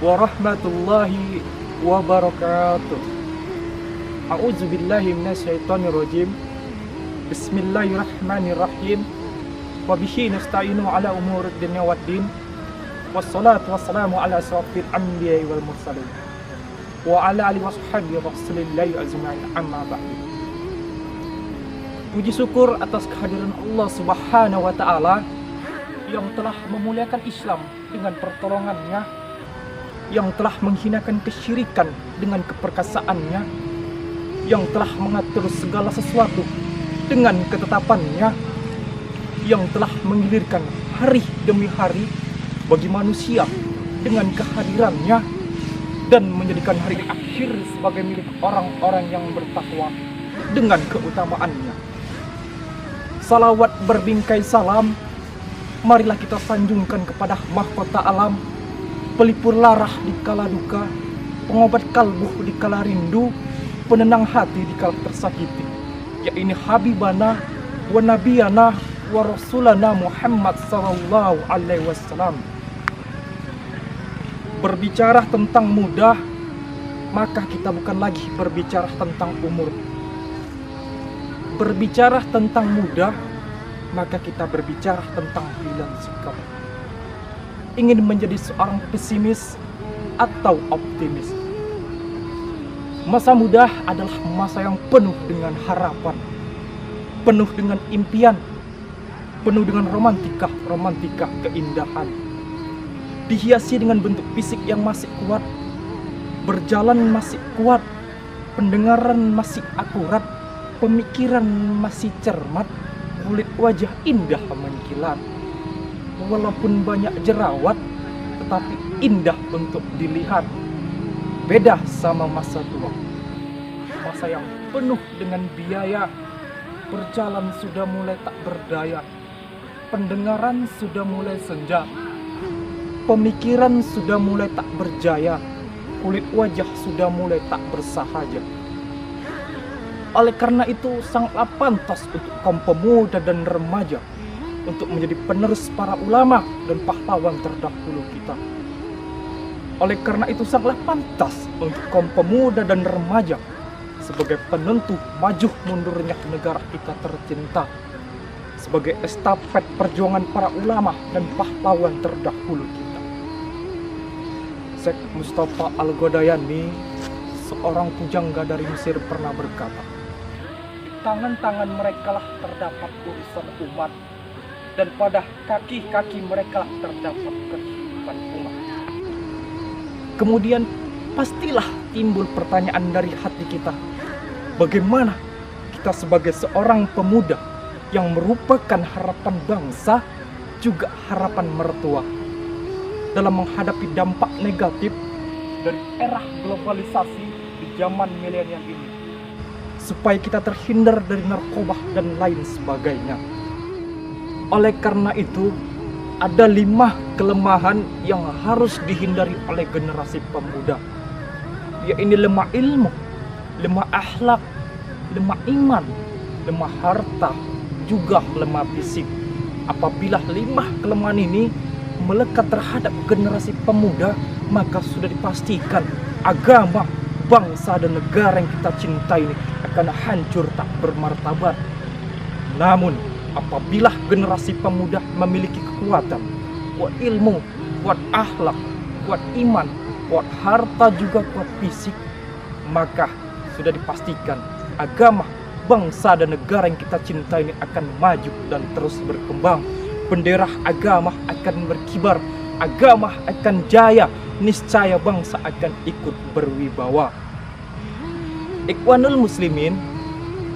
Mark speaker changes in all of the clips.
Speaker 1: warahmatullahi wabarakatuh. A'udzu billahi minasyaitonir rajim. Bismillahirrahmanirrahim. Wa bihi nasta'inu ala umuri dunya waddin. Wassalatu wassalamu ala asyrafil anbiya'i wal mursalin. Wa ala alihi washabihi rasulillahi ajma'in, amma ba'du. Puji syukur atas kehadiran Allah Subhanahu wa taala yang telah memuliakan Islam dengan pertolongannya, yang telah menghinakan kesyirikan dengan keperkasaannya, yang telah mengatur segala sesuatu dengan ketetapannya, yang telah menggilirkan hari demi hari bagi manusia dengan kehadirannya, dan menjadikan hari akhir sebagai milik orang-orang yang bertakwa dengan keutamaannya. Salawat berbingkai salam marilah kita sanjungkan kepada mahkota alam, pelipur larah di kala duka, pengobat kalbu di kala rindu, penenang hati di kala tersakiti, yaitu Habibana wa Nabiyana wa Rasulana Muhammad sallallahu alaihi wasallam. Berbicara tentang mudah, maka kita bukan lagi berbicara tentang umur. Berbicara tentang mudah, maka kita berbicara tentang pilihan sikap. Ingin menjadi seorang pesimis atau optimis. Masa muda adalah masa yang penuh dengan harapan, penuh dengan impian, penuh dengan romantika keindahan. Dihiasi dengan bentuk fisik yang masih kuat, berjalan masih kuat, pendengaran masih akurat, pemikiran masih cermat, kulit wajah indah mengkilat. Walaupun banyak jerawat, tetapi indah untuk dilihat. Beda sama masa tua, masa yang penuh dengan biaya. Berjalan sudah mulai tak berdaya, pendengaran sudah mulai senja, pemikiran sudah mulai tak berjaya, kulit wajah sudah mulai tak bersahaja. Oleh karena itu sangatlah pantas untuk kaum pemuda dan remaja untuk menjadi penerus para ulama dan pahlawan terdahulu kita. Oleh karena itu sangatlah pantas untuk kaum pemuda dan remaja sebagai penentu maju mundurnya negara kita tercinta, sebagai estafet perjuangan para ulama dan pahlawan terdahulu kita. Syekh Mustafa Al-Ghodayani, seorang pujangga dari Mesir, pernah berkata, tangan-tangan mereka lah terdapat urusan umat, dan pada kaki-kaki mereka lah terdapat kehidupan umat. Kemudian pastilah timbul pertanyaan dari hati kita, bagaimana kita sebagai seorang pemuda yang merupakan harapan bangsa juga harapan mertua dalam menghadapi dampak negatif dari era globalisasi di zaman milenial ini, supaya kita terhindar dari narkoba dan lain sebagainya. Oleh karena itu, ada 5 kelemahan yang harus dihindari oleh generasi pemuda, yaitu lemah ilmu, lemah akhlak, lemah iman, lemah harta, juga lemah fisik. Apabila 5 kelemahan ini melekat terhadap generasi pemuda, maka sudah dipastikan agama, bangsa dan negara yang kita cintai ini akan hancur tak bermartabat. Namun apabila generasi pemuda memiliki kekuatan, kuat ilmu, kuat akhlak, kuat iman, kuat harta, juga kuat fisik, maka sudah dipastikan agama, bangsa dan negara yang kita cintai ini akan maju dan terus berkembang. Bendera agama akan berkibar, agama akan jaya, niscaya bangsa akan ikut berwibawa. Ikhwanul muslimin,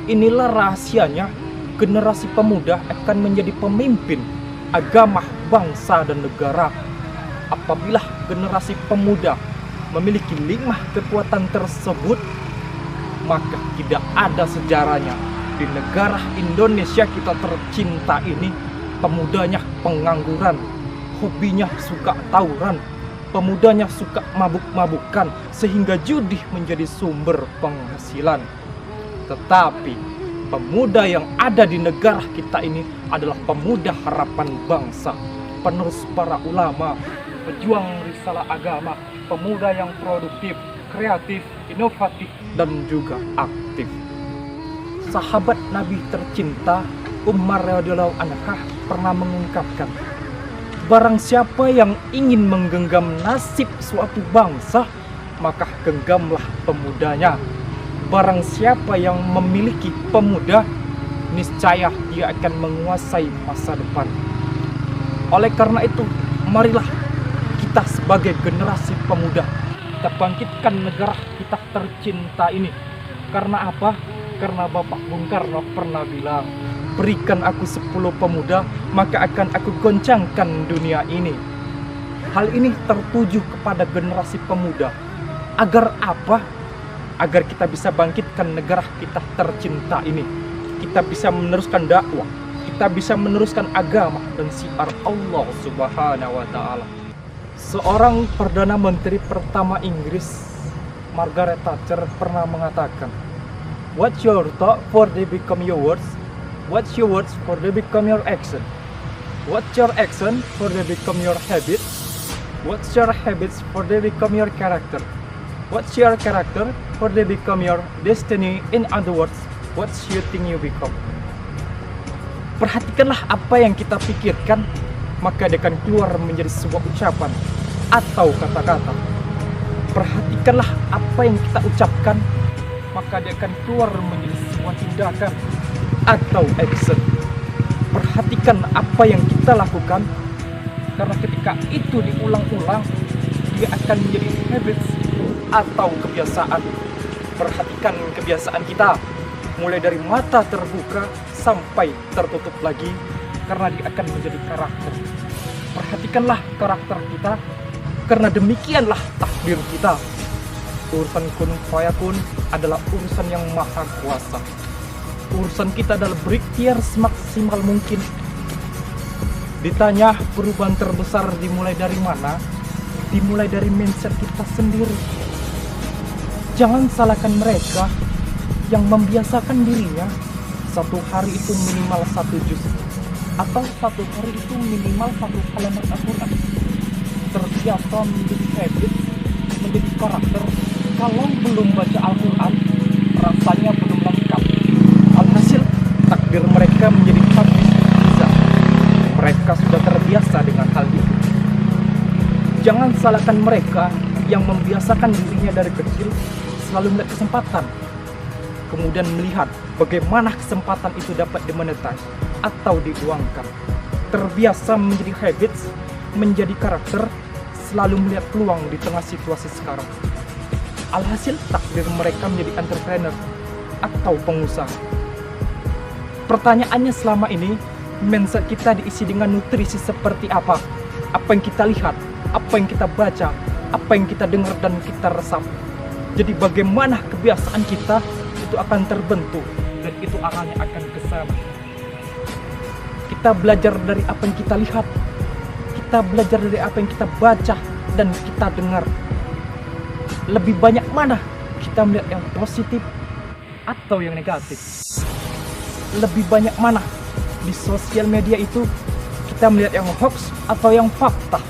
Speaker 1: inilah rahasianya generasi pemuda akan menjadi pemimpin agama, bangsa dan negara. Apabila generasi pemuda memiliki 5 kekuatan tersebut, maka tidak ada sejarahnya di negara Indonesia kita tercinta ini pemudanya pengangguran, hobinya suka tawuran, pemudanya suka mabuk-mabukan, sehingga judi menjadi sumber penghasilan. Tetapi pemuda yang ada di negara kita ini adalah pemuda harapan bangsa, penerus para ulama, pejuang risalah agama, pemuda yang produktif, kreatif, inovatif, dan juga aktif. Sahabat Nabi tercinta Umar radhiyallahu anhu pernah mengungkapkan, barang siapa yang ingin menggenggam nasib suatu bangsa, maka genggamlah pemudanya. Barang siapa yang memiliki pemuda, niscaya dia akan menguasai masa depan. Oleh karena itu, marilah kita sebagai generasi pemuda, kita bangkitkan negara kita tercinta ini. Karena apa? Karena Bapak Bung Karno pernah bilang, berikan aku 10 pemuda, maka akan aku goncangkan dunia ini. Hal ini tertuju kepada generasi pemuda. Agar apa? Agar kita bisa bangkitkan negara kita tercinta ini. Kita bisa meneruskan dakwah, kita bisa meneruskan agama dan syiar Allah Subhanahu wa Ta'ala. Seorang Perdana Menteri pertama Inggris, Margaret Thatcher, pernah mengatakan, "What's your thought for they become your words? What's your words for they become your action? What's your action for they become your habits? What's your habits for they become your character? What's your character for they become your destiny? In other words, what's you think you become?" Perhatikanlah apa yang kita pikirkan, maka dia akan keluar menjadi sebuah ucapan atau kata-kata. Perhatikanlah apa yang kita ucapkan, maka dia akan keluar menjadi sebuah tindakan atau action. Perhatikan apa yang kita lakukan, karena ketika itu diulang-ulang, dia akan menjadi habits atau kebiasaan. Perhatikan kebiasaan kita, mulai dari mata terbuka sampai tertutup lagi, karena dia akan menjadi karakter. Perhatikanlah karakter kita, karena demikianlah takdir kita. Urusan kun fayakun adalah urusan yang maha kuasa. Urusan kita adalah berikhtiar semaksimal mungkin. Ditanya perubahan terbesar dimulai dari mana? Dimulai dari mindset kita sendiri. Jangan salahkan mereka yang membiasakan dirinya satu hari itu minimal 1 juz, atau satu hari itu minimal 1 halaman Al-Quran. Terbiasa menjadi habit, menjadi karakter. Kalau belum baca Al-Quran, rasanya belum lengkap. Alhasil, takdir mereka menjadi hafiz Hifzah. Mereka sudah terbiasa dengan hal itu. Jangan salahkan mereka yang membiasakan dirinya dari kecil selalu melihat kesempatan, kemudian melihat bagaimana kesempatan itu dapat dimonetize atau diuangkan. Terbiasa menjadi habits, menjadi karakter, selalu melihat peluang di tengah situasi sekarang. Alhasil, takdir mereka menjadi entrepreneur atau pengusaha. Pertanyaannya selama ini, mindset kita diisi dengan nutrisi seperti apa? Apa yang kita lihat, apa yang kita baca, apa yang kita dengar dan kita resap. Jadi bagaimana kebiasaan kita itu akan terbentuk, dan itu arahnya akan ke sana. Kita belajar dari apa yang kita lihat, kita belajar dari apa yang kita baca dan kita dengar. Lebih banyak mana kita melihat yang positif atau yang negatif? Lebih banyak mana di sosial media itu kita melihat yang hoax atau yang fakta?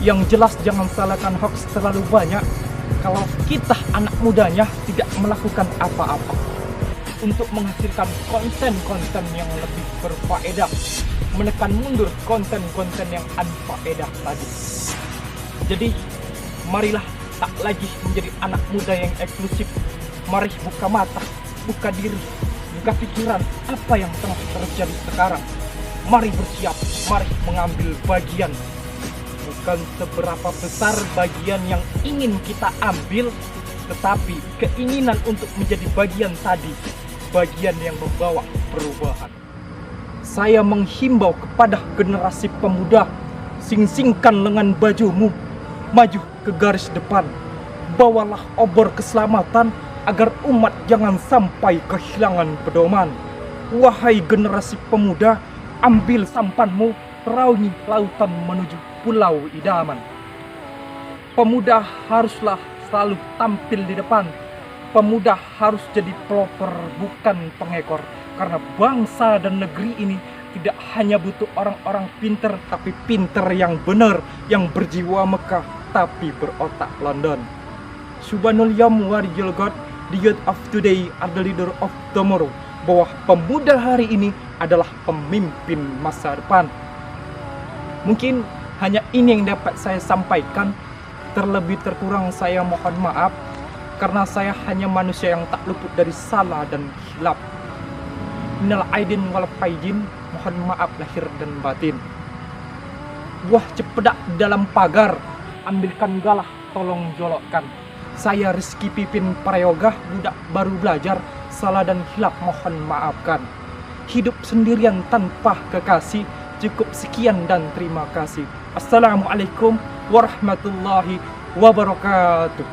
Speaker 1: Yang jelas jangan salahkan hoax terlalu banyak kalau kita anak mudanya tidak melakukan apa-apa untuk menghasilkan konten-konten yang lebih berfaedah, menekan mundur konten-konten yang unfaedah tadi. Jadi, marilah tak lagi menjadi anak muda yang eksklusif. Mari buka mata, buka diri, buka pikiran apa yang tengah terjadi sekarang. Mari bersiap, mari mengambil bagian. Bukan seberapa besar bagian yang ingin kita ambil, tetapi keinginan untuk menjadi bagian tadi, bagian yang membawa perubahan. Saya menghimbau kepada generasi pemuda, sing-singkan lengan bajumu, maju ke garis depan, bawalah obor keselamatan agar umat jangan sampai kehilangan pedoman. Wahai generasi pemuda, ambil sampanmu, raungi lautan menuju pulau idaman. Pemuda haruslah selalu tampil di depan. Pemuda harus jadi pelopor, bukan pengekor. Karena bangsa dan negeri ini tidak hanya butuh orang-orang pinter, tapi pinter yang benar, yang berjiwa Mekah, tapi berotak London. Subhanul Yom Warjul God, the youth of today are the leader of tomorrow. Bahwa pemuda hari ini adalah pemimpin masa depan. Mungkin hanya ini yang dapat saya sampaikan. Terlebih terkurang saya mohon maaf, karena saya hanya manusia yang tak luput dari salah dan khilaf. Minal aidin wal faizin, mohon maaf lahir dan batin. Buah cepedak dalam pagar, ambilkan galah, tolong jolokkan. Saya Rizky Pipin Prayoga, budak baru belajar, salah dan khilaf mohon maafkan. Hidup sendirian tanpa kekasih, cukup sekian dan terima kasih. Assalamualaikum warahmatullahi wabarakatuh.